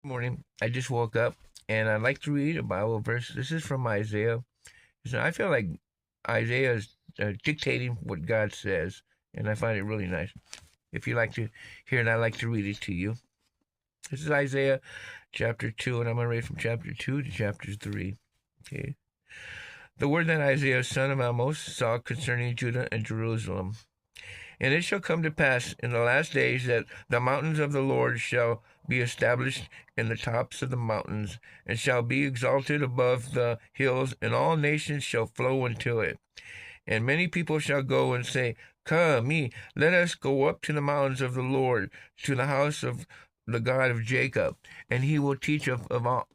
Morning. I just woke up and I'd like to read a Bible verse. This is from Isaiah. So I feel like Isaiah is dictating what God says, and I find it really nice. If you like to hear it, I'd like to read it to you. This is Isaiah chapter 2, and I'm going to read from chapter 2 to chapter 3. Okay. The word that Isaiah, son of Amos, saw concerning Judah and Jerusalem. And it shall come to pass in the last days that the mountains of the Lord shall be established in the tops of the mountains, and shall be exalted above the hills, and all nations shall flow into it. And many people shall go and say, Come ye, let us go up to the mountains of the Lord, to the house of the God of Jacob, and he will teach of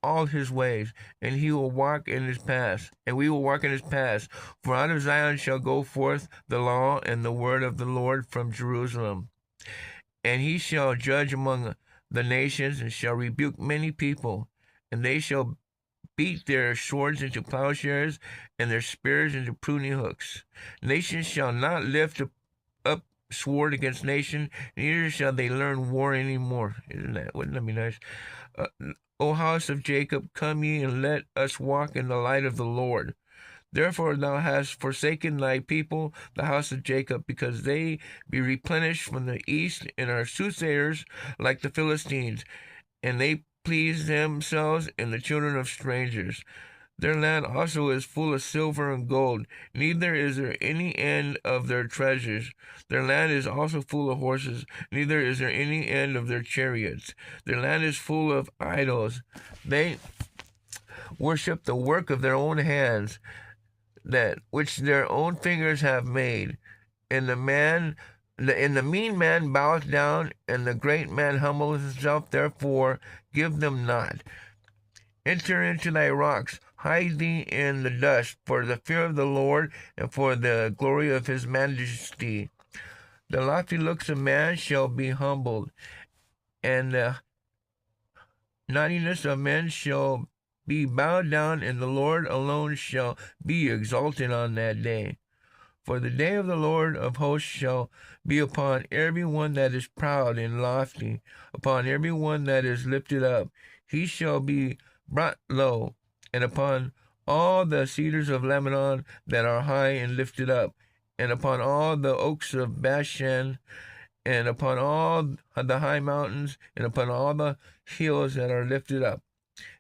all his ways, and he will walk in his paths, and we will walk in his paths. For out of Zion shall go forth the law and the word of the Lord from Jerusalem. And he shall judge among the nations, and shall rebuke many people, and they shall beat their swords into plowshares, and their spears into pruning hooks. Nations shall not lift up sword against nation, neither shall they learn war any more. Wouldn't that be nice? Uh, O house of Jacob, come ye and let us walk in the light of the Lord. Therefore thou hast forsaken thy people, the house of Jacob, because they be replenished from the east, and are soothsayers like the Philistines, and they please themselves in the children of strangers. Their land also is full of silver and gold, neither is there any end of their treasures. Their land is also full of horses, neither is there any end of their chariots. Their land is full of idols. They worship the work of their own hands, that which their own fingers have made. And the mean man boweth down, and the great man humbles himself. Therefore, give them not. Enter into thy rocks, hide thee in the dust, for the fear of the Lord, and for the glory of his majesty. The lofty looks of man shall be humbled, and the naughtiness of men shall be bowed down, and the Lord alone shall be exalted on that day. For the day of the Lord of hosts shall be upon every one that is proud and lofty, upon every one that is lifted up. He shall be brought low, and upon all the cedars of Lebanon that are high and lifted up, and upon all the oaks of Bashan, and upon all the high mountains, and upon all the hills that are lifted up,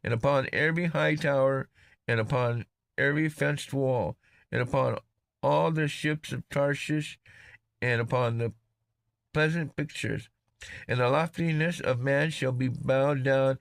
and upon every high tower, and upon every fenced wall, and upon all the ships of Tarshish, and upon the pleasant pictures. And the loftiness of man shall be bowed down,